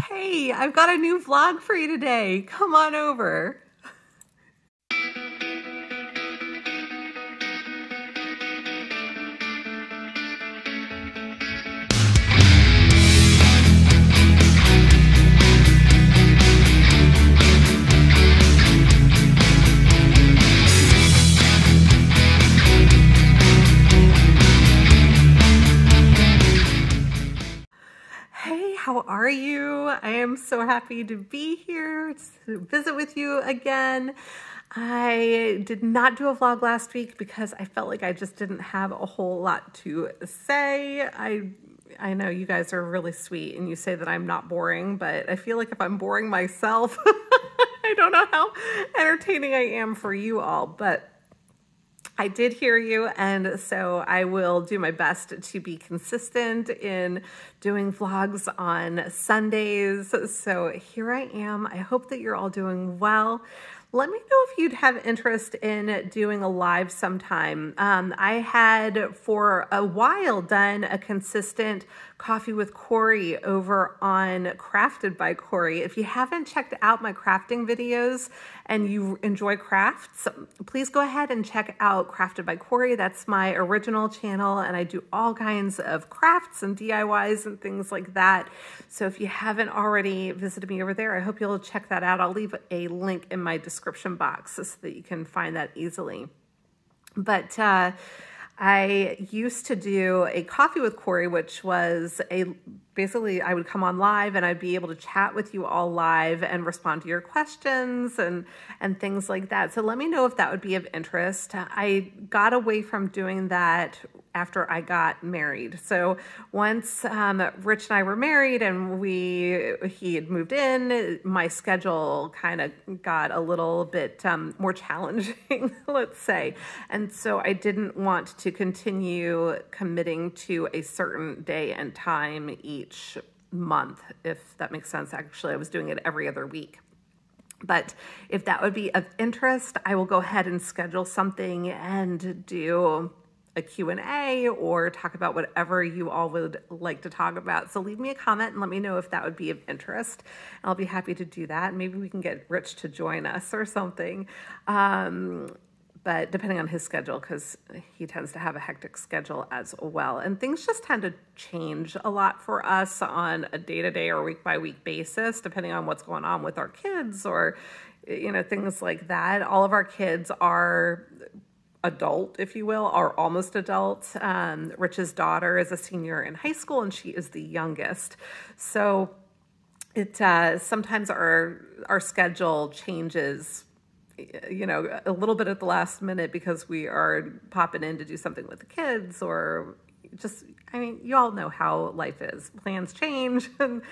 Hey, I've got a new vlog for you today. Come on over. How are you? I am so happy to be here to visit with you again. I did not do a vlog last week because I felt like I just didn't have a whole lot to say. I know you guys are really sweet and you say that I'm not boring, but I feel like if I'm boring myself, I don't know how entertaining I am for you all, but I did hear you, and so I will do my best to be consistent in doing vlogs on Sundays. So here I am. I hope that you're all doing well. Let me know if you'd have interest in doing a live sometime. I had for a while done a consistent Coffee with Corie over on Crafted by Corie. If you haven't checked out my crafting videos and you enjoy crafts, please go ahead and check out Crafted by Corie. That's my original channel, and I do all kinds of crafts and DIYs and things like that. So if you haven't already visited me over there, I hope you'll check that out. I'll leave a link in my description box so that you can find that easily. But I used to do a Coffee with Corie, which was basically I would come on live and I'd be able to chat with you all live and respond to your questions and things like that. So let me know if that would be of interest. I got away from doing that after I got married. So once Rich and I were married and he had moved in, my schedule kind of got a little bit more challenging, let's say. And so I didn't want to continue committing to a certain day and time each month, if that makes sense. Actually, I was doing it every other week. But if that would be of interest, I will go ahead and schedule something and do a Q&A or talk about whatever you all would like to talk about. So leave me a comment and let me know if that would be of interest. I'll be happy to do that. Maybe we can get Rich to join us or something. But depending on his schedule, because he tends to have a hectic schedule as well. And things just tend to change a lot for us on a day-to-day or week-by-week basis, depending on what's going on with our kids or, you know, things like that. All of our kids are adult, if you will, or almost adult. Rich's daughter is a senior in high school and she is the youngest. So it sometimes our schedule changes, you know, a little bit at the last minute because we are popping in to do something with the kids or just, I mean, you all know how life is. Plans change and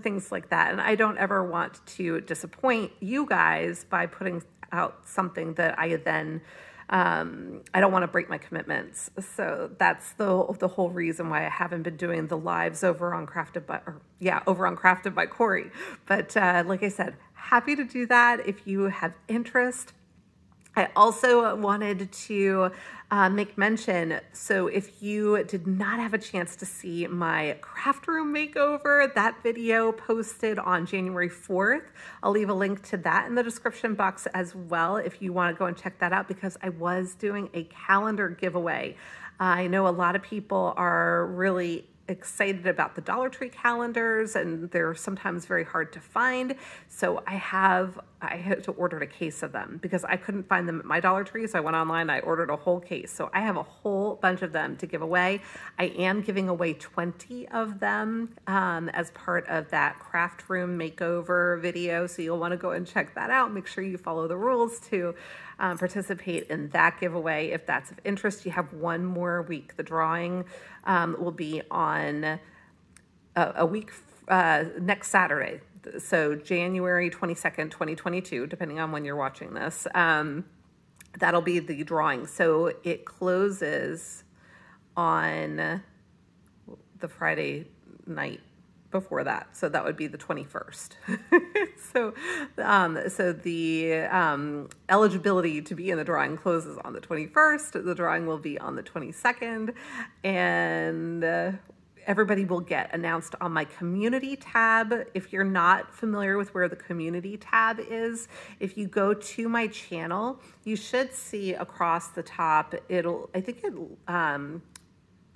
things like that. And I don't ever want to disappoint you guys by putting out something that I then I don't want to break my commitments. So that's the whole reason why I haven't been doing the lives over on Crafted by Corie. But like I said, happy to do that if you have interest. I also wanted to make mention, so if you did not have a chance to see my craft room makeover, that video posted on January 4th. I'll leave a link to that in the description box as well if you want to go and check that out, because I was doing a calendar giveaway. I know a lot of people are really excited about the Dollar Tree calendars, and they're sometimes very hard to find. So I had to order a case of them because I couldn't find them at my Dollar Tree. So I went online, I ordered a whole case. So I have a whole bunch of them to give away. I am giving away 20 of them as part of that craft room makeover video. So you'll want to go and check that out. Make sure you follow the rules to participate in that giveaway. If that's of interest, you have one more week. The drawing will be on a week next Saturday. So January 22nd, 2022, depending on when you're watching this. That'll be the drawing. So it closes on the Friday night before that. So that would be the 21st. So the eligibility to be in the drawing closes on the 21st. The drawing will be on the 22nd. And everybody will get announced on my community tab. If you're not familiar with where the community tab is, if you go to my channel, you should see across the top, I think it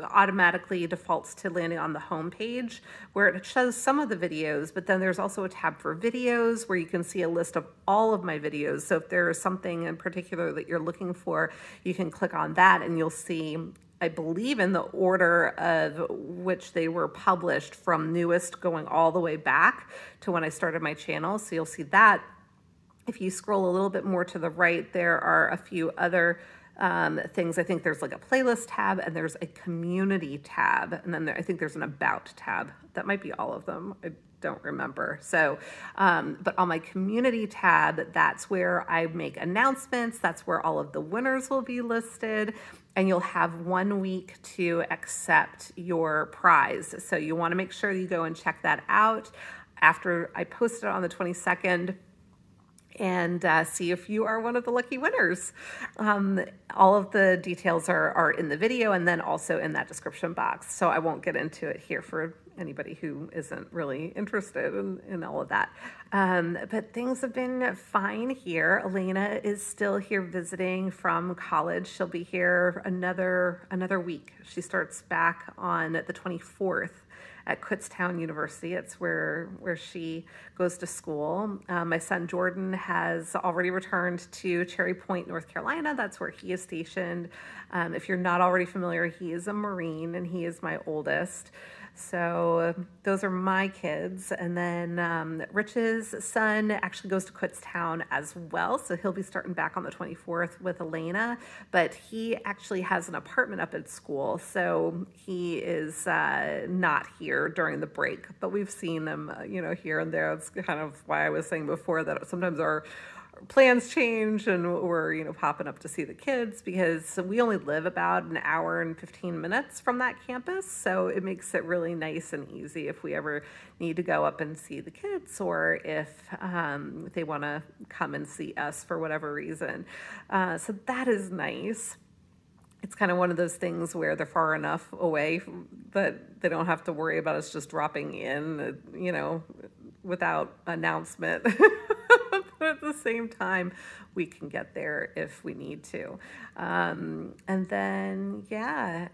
automatically defaults to landing on the home page where it shows some of the videos, but then there's also a tab for videos where you can see a list of all of my videos. So if there is something in particular that you're looking for, you can click on that and you'll see, I believe, in the order of which they were published from newest going all the way back to when I started my channel. So you'll see that. If you scroll a little bit more to the right, there are a few other things. I think there's like a playlist tab and there's a community tab. And then I think there's an about tab. That might be all of them. I don't remember. So, but on my community tab, that's where I make announcements. That's where all of the winners will be listed. And you'll have 1 week to accept your prize. So you want to make sure you go and check that out after I post it on the 22nd. And see if you are one of the lucky winners. All of the details are in the video and then also in that description box. So I won't get into it here for anybody who isn't really interested in all of that. But things have been fine here. Elena is still here visiting from college. She'll be here another week. She starts back on the 24th. At Kutztown University. It's where she goes to school. My son Jordan has already returned to Cherry Point, North Carolina. That's where he is stationed. If you're not already familiar, he is a Marine and he is my oldest. So those are my kids. And then Rich's son actually goes to Kutztown as well. So he'll be starting back on the 24th with Elena, but he actually has an apartment up at school. So he is not here during the break, but we've seen him, here and there. That's kind of why I was saying before that sometimes our plans change and we're, popping up to see the kids because we only live about an hour and 15 minutes from that campus. So it makes it really nice and easy if we ever need to go up and see the kids or if they want to come and see us for whatever reason. So that is nice. It's kind of one of those things where they're far enough away that they don't have to worry about us just dropping in, without announcement. But at the same time, we can get there if we need to. And then, yeah,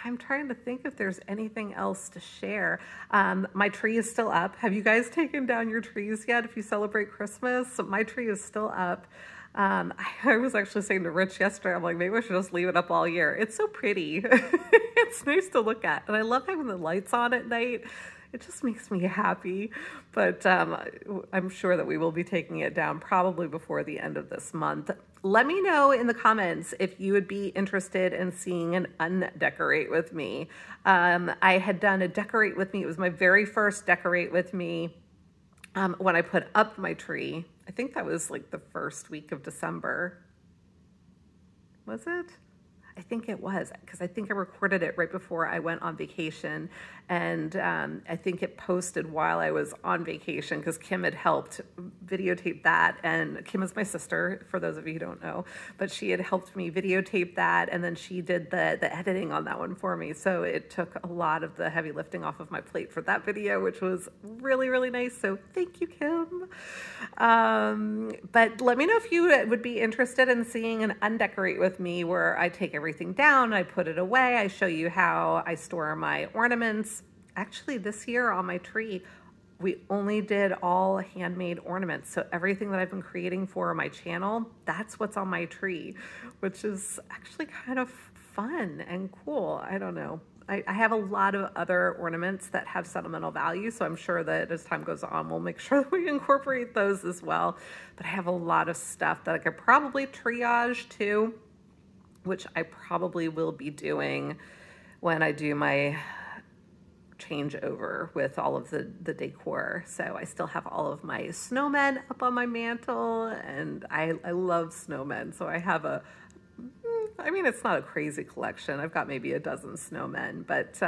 I'm trying to think if there's anything else to share. My tree is still up. Have you guys taken down your trees yet if you celebrate Christmas? My tree is still up. I was actually saying to Rich yesterday, I'm like, maybe I should just leave it up all year. It's so pretty. It's nice to look at. And I love having the lights on at night. It just makes me happy. But I'm sure that we will be taking it down probably before the end of this month. Let me know in the comments if you would be interested in seeing an Undecorate with me. I had done a Decorate with me. It was my very first Decorate with me when I put up my tree. I think that was like the first week of December. Was it? I think it was, because I think I recorded it right before I went on vacation, and I think it posted while I was on vacation because Kim had helped videotape that, and Kim is my sister, for those of you who don't know, but she had helped me videotape that, and then she did the editing on that one for me, so it took a lot of the heavy lifting off of my plate for that video, which was really, really nice, so thank you, Kim. But let me know if you would be interested in seeing an Undecorate with me where I take everything down, I put it away, I show you how I store my ornaments. Actually, this year on my tree, we only did all handmade ornaments. So everything that I've been creating for my channel, that's what's on my tree, which is actually kind of fun and cool. I don't know. I have a lot of other ornaments that have sentimental value, so I'm sure that as time goes on, we'll make sure that we incorporate those as well. But I have a lot of stuff that I could probably triage too, which I probably will be doing when I do my changeover with all of the decor. So I still have all of my snowmen up on my mantle, and I love snowmen. So I have a I mean, it's not a crazy collection. I've got maybe a dozen snowmen, but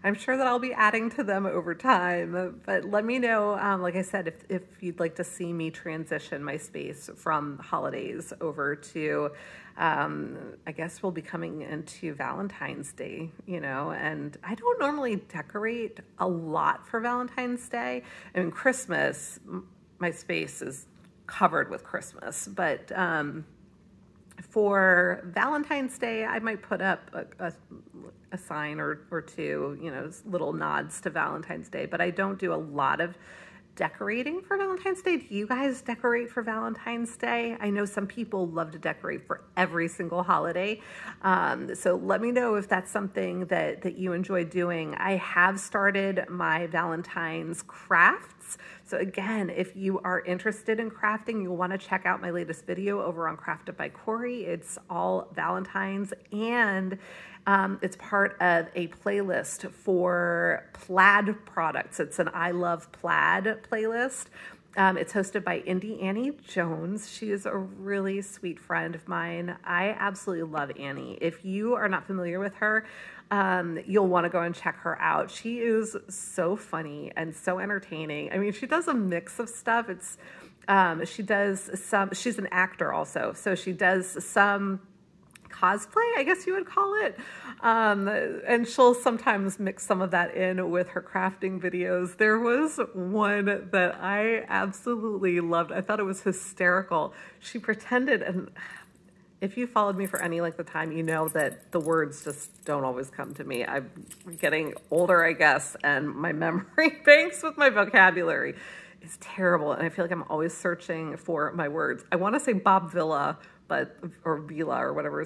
I'm sure that I'll be adding to them over time. But let me know, like I said, if you'd like to see me transition my space from holidays over to, I guess we'll be coming into Valentine's Day, you know, and I don't normally decorate a lot for Valentine's Day. I mean, Christmas, my space is covered with Christmas, but for Valentine's Day, I might put up a sign or two, you know, little nods to Valentine's Day, but I don't do a lot of decorating for Valentine's Day. Do you guys decorate for Valentine's Day? I know some people love to decorate for every single holiday. So let me know if that's something that you enjoy doing. I have started my Valentine's crafts. So again, if you are interested in crafting, you'll want to check out my latest video over on Crafted by Corie. It's all Valentine's, and it's part of a playlist for plaid products. It's an I Love Plaid playlist. It's hosted by Indie Annie Jones. She is a really sweet friend of mine. I absolutely love Annie. If you are not familiar with her, you'll want to go and check her out. She is so funny and so entertaining. I mean, she does a mix of stuff. It's she's an actor also, so she does some cosplay, I guess you would call it. And she'll sometimes mix some of that in with her crafting videos. There was one that I absolutely loved. I thought it was hysterical. She pretended, and if you followed me for any length of time, you know that the words just don't always come to me. I'm getting older, I guess, and my memory banks with my vocabulary is terrible. And I feel like I'm always searching for my words. I want to say Bob Villa, or Vila or whatever,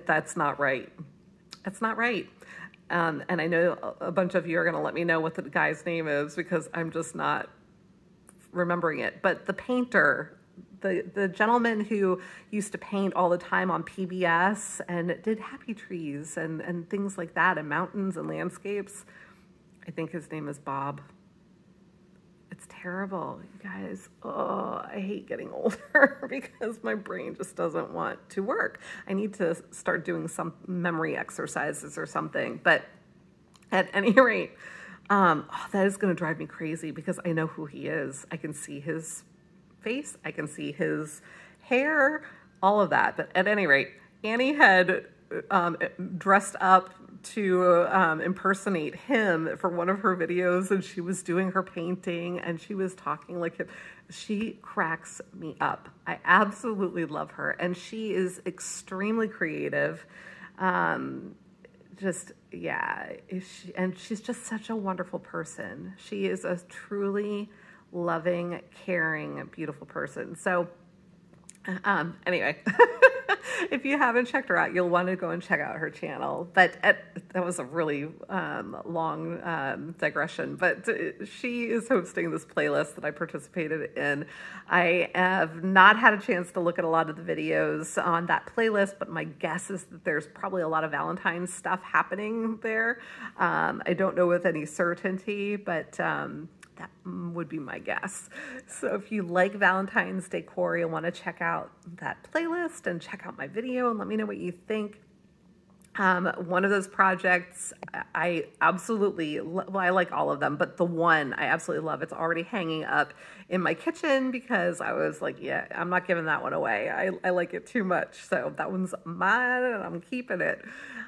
that's not right. That's not right. And I know a bunch of you are going to let me know what the guy's name is because I'm just not remembering it. But the painter, the gentleman who used to paint all the time on PBS and did happy trees and things like that, and mountains and landscapes, I think his name is Bob. It's terrible, you guys. Oh, I hate getting older because my brain just doesn't want to work. I need to start doing some memory exercises or something. But at any rate, that is going to drive me crazy because I know who he is. I can see his face. I can see his hair, all of that. But at any rate, Annie had dressed up to impersonate him for one of her videos, and she was doing her painting and she was talking like him. She cracks me up. I absolutely love her, and she is extremely creative. And she's just such a wonderful person. She is a truly loving, caring, beautiful person. So anyway, if you haven't checked her out, you'll want to go and check out her channel. But that was a really long digression. But she is hosting this playlist that I participated in. I have not had a chance to look at a lot of the videos on that playlist, but my guess is that there's probably a lot of Valentine's stuff happening there. I don't know with any certainty, but that would be my guess. So if you like Valentine's decor, you'll want to check out that playlist and check out my video and let me know what you think. One of those projects I absolutely, well, I like all of them, but the one I absolutely love, it's already hanging up in my kitchen because I was like, yeah, I'm not giving that one away. I like it too much. So that one's mine and I'm keeping it,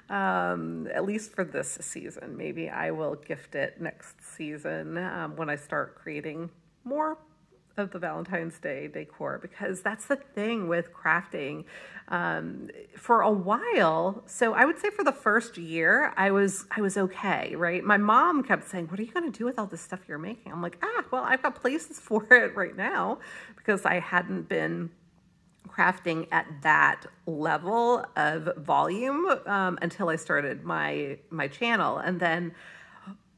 at least for this season. Maybe I will gift it next season when I start creating more of the Valentine's Day decor, because that's the thing with crafting. For a while, so I would say for the first year, I was okay, right? My mom kept saying, what are you going to do with all this stuff you're making? I'm like, well, I've got places for it right now, because I hadn't been crafting at that level of volume until I started my channel. And then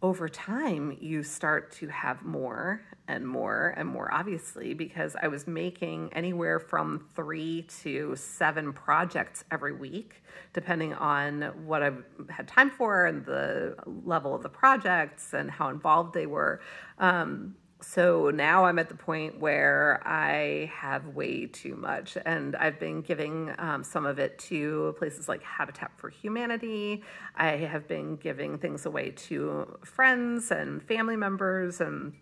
over time, you start to have more and more and more, obviously, because I was making anywhere from 3 to 7 projects every week, depending on what I had time for and the level of the projects and how involved they were. So now I'm at the point where I have way too much, and I've been giving some of it to places like Habitat for Humanity. I have been giving things away to friends and family members, and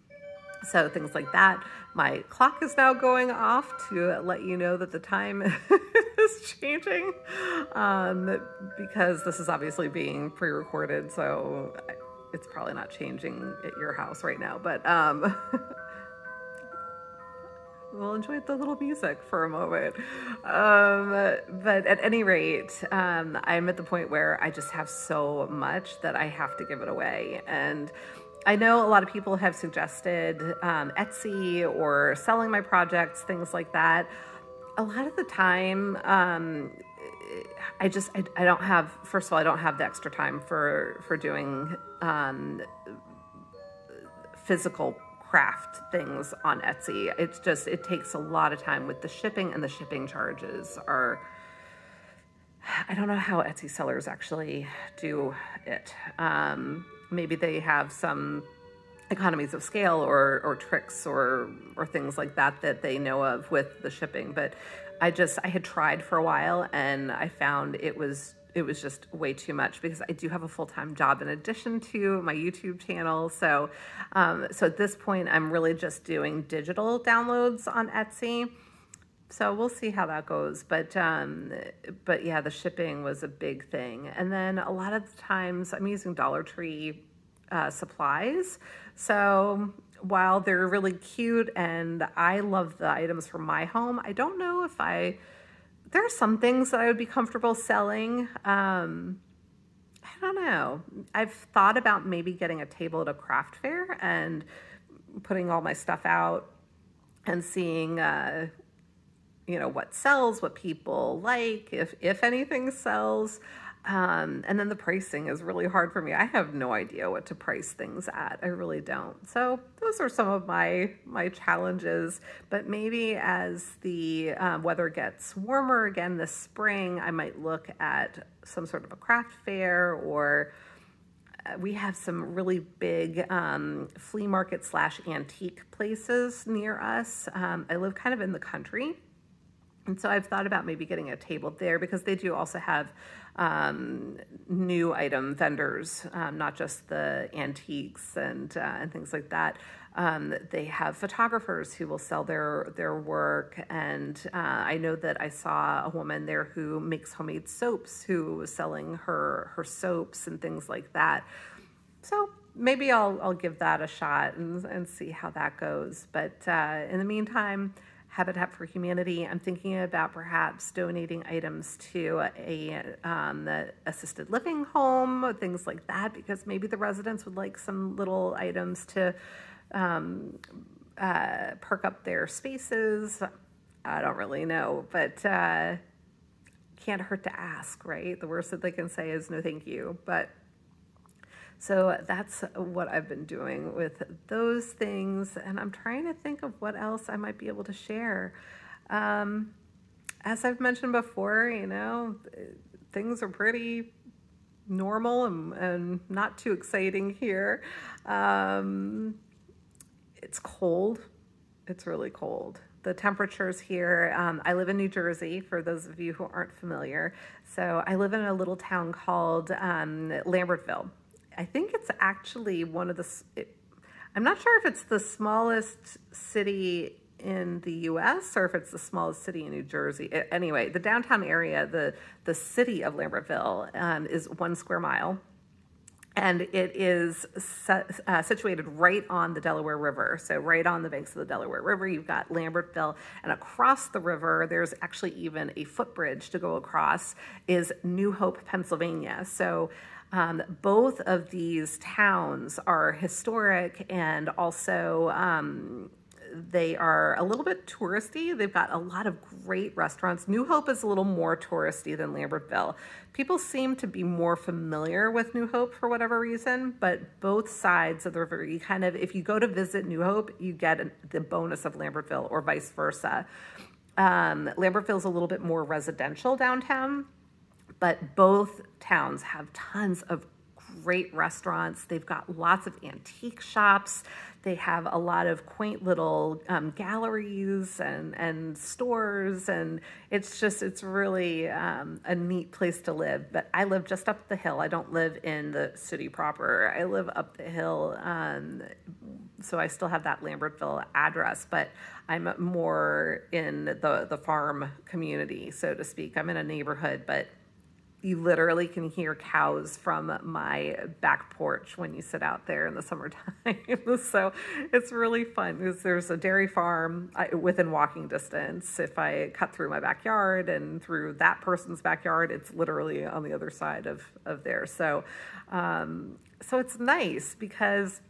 so things like that. My clock is now going off to let you know that the time is changing, because this is obviously being pre-recorded, so it's probably not changing at your house right now, but we'll enjoy the little music for a moment. But at any rate, I'm at the point where I just have so much that I have to give it away. And I know a lot of people have suggested Etsy or selling my projects, things like that. A lot of the time, I don't have, first of all, I don't have the extra time for doing physical craft things on Etsy. It takes a lot of time with the shipping, and the shipping charges are, I don't know how Etsy sellers actually do it. Maybe they have some economies of scale or tricks or things like that they know of with the shipping, but I had tried for a while, and I found it was just way too much, because I do have a full-time job in addition to my YouTube channel. So at this point, I'm really just doing digital downloads on Etsy. So we'll see how that goes. But yeah, the shipping was a big thing. And then a lot of the times I'm using Dollar Tree supplies. So while they're really cute and I love the items for my home, I don't know if there are some things that I would be comfortable selling. I don't know. I've thought about maybe getting a table at a craft fair and putting all my stuff out and seeing, what sells, what people like, if anything sells. And then the pricing is really hard for me. I have no idea what to price things at. I really don't. So those are some of my challenges, but maybe as the weather gets warmer again this spring, I might look at some sort of a craft fair, or we have some really big flea market / antique places near us. I live kind of in the country. And so I've thought about maybe getting a table there, because they do also have new item vendors, not just the antiques and things like that. They have photographers who will sell their work. And I know that I saw a woman there who makes homemade soaps, who was selling her soaps and things like that. So maybe I'll give that a shot and see how that goes. But in the meantime, Habitat for Humanity, I'm thinking about perhaps donating items to the assisted living home, things like that, because maybe the residents would like some little items to perk up their spaces. I don't really know, but can't hurt to ask, right? The worst that they can say is no thank you. But so that's what I've been doing with those things. And I'm trying to think of what else I might be able to share. As I've mentioned before, things are pretty normal and not too exciting here. It's cold. It's really cold. The temperatures here, I live in New Jersey, for those of you who aren't familiar. So I live in a little town called Lambertville. I think it's actually I'm not sure if it's the smallest city in the US or if it's the smallest city in New Jersey. Anyway, the downtown area, the city of Lambertville is 1 square mile. And it is situated right on the Delaware River. So right on the banks of the Delaware River, you've got Lambertville, and across the river, there's actually even a footbridge to go across, is New Hope, Pennsylvania. So both of these towns are historic, and also they are a little bit touristy. They've got a lot of great restaurants. New Hope is a little more touristy than Lambertville. People seem to be more familiar with New Hope for whatever reason, but both sides of the river, you kind of, if you go to visit New Hope, you get the bonus of Lambertville, or vice versa. Lambertville is a little bit more residential downtown, but both towns have tons of great restaurants. They've got lots of antique shops. They have a lot of quaint little galleries and stores, and it's really a neat place to live. But I live just up the hill. I don't live in the city proper. I live up the hill, so I still have that Lambertville address, but I'm more in the farm community, so to speak. I'm in a neighborhood, but you literally can hear cows from my back porch when you sit out there in the summertime. So it's really fun because there's a dairy farm within walking distance. If I cut through my backyard and through that person's backyard, it's literally on the other side of there. So, so it's nice because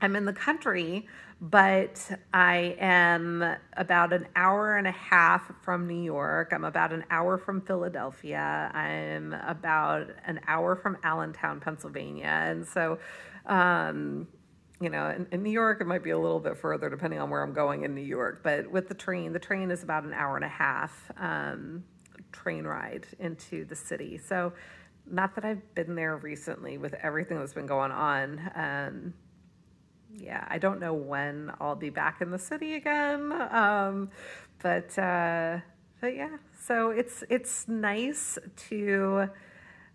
I'm in the country, but I am about an hour and a half from New York. I'm about an hour from Philadelphia. I'm about an hour from Allentown, Pennsylvania. And so, you know, in New York, it might be a little bit further depending on where I'm going in New York. But with the train is about an hour and a half train ride into the city. So not that I've been there recently with everything that's been going on. Yeah, I don't know when I'll be back in the city again, but yeah. So it's nice to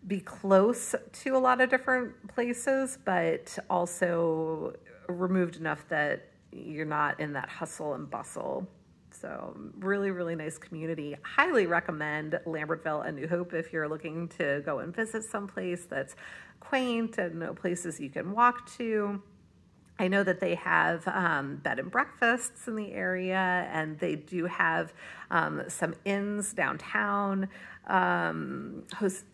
be close to a lot of different places, but also removed enough that you're not in that hustle and bustle. So really, really nice community. Highly recommend Lambertville and New Hope if you're looking to go and visit someplace that's quaint and places you can walk to. I know that they have bed and breakfasts in the area, and they do have some inns downtown. Jose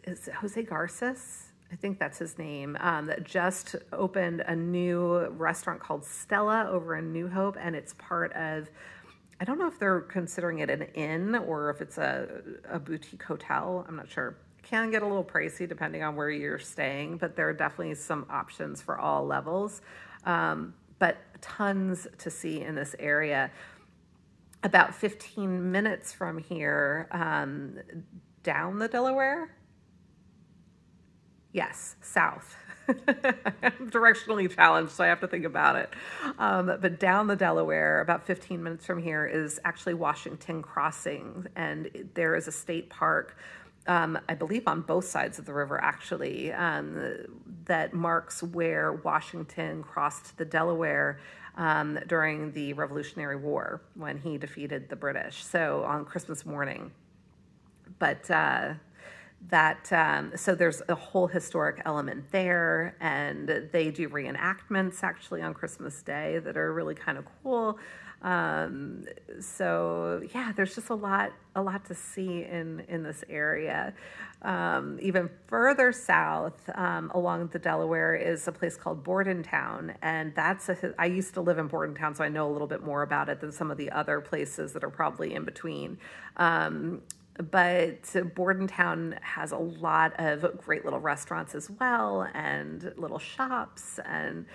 Garces, I think that's his name, that just opened a new restaurant called Stella over in New Hope, and it's part of, I don't know if they're considering it an inn or if it's a boutique hotel. I'm not sure. Can get a little pricey depending on where you're staying, but there are definitely some options for all levels. But tons to see in this area. About 15 minutes from here, down the Delaware. Yes, south. I'm directionally challenged, so I have to think about it. But down the Delaware, about 15 minutes from here, is actually Washington Crossing, and there is a state park, I believe on both sides of the river, actually, that marks where Washington crossed the Delaware during the Revolutionary War when he defeated the British, so on Christmas morning. But so there's a whole historic element there, and they do reenactments actually on Christmas Day that are really kind of cool. So yeah, there's just a lot to see in this area. Even further south, along the Delaware, is a place called Bordentown, and I used to live in Bordentown, so I know a little bit more about it than some of the other places that are probably in between. But Bordentown has a lot of great little restaurants as well, and little shops, and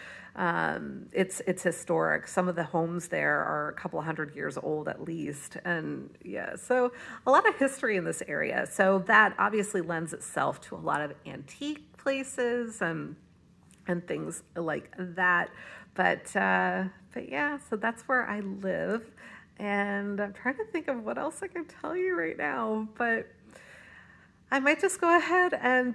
it's historic. Some of the homes there are a couple 100 years old at least, and yeah, so a lot of history in this area. So that obviously lends itself to a lot of antique places and things like that. But yeah, so that's where I live. And I'm trying to think of what else I can tell you right now, but I might just go ahead and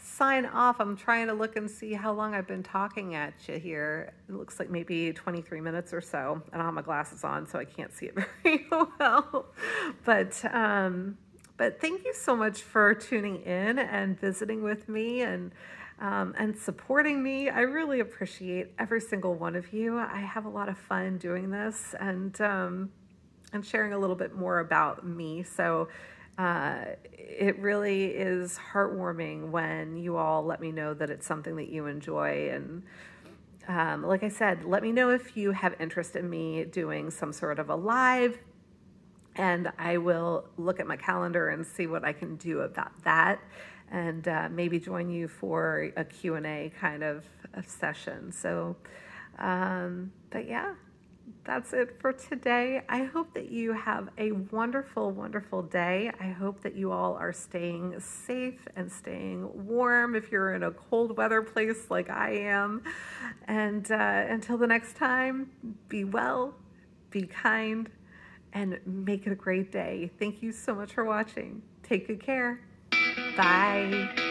sign off. I'm trying to look and see how long I've been talking at you here. It looks like maybe 23 minutes or so. I don't have my glasses on, so I can't see it very well. But thank you so much for tuning in and visiting with me and supporting me. I really appreciate every single one of you. I have a lot of fun doing this and sharing a little bit more about me. So it really is heartwarming when you all let me know that it's something that you enjoy. And like I said, let me know if you have interest in me doing some sort of a live, and I will look at my calendar and see what I can do about that, and maybe join you for a Q&A kind of a session. So, but yeah, that's it for today. I hope that you have a wonderful, wonderful day. I hope that you all are staying safe and staying warm if you're in a cold weather place like I am. And until the next time, be well, be kind, and make it a great day. Thank you so much for watching. Take good care. Bye.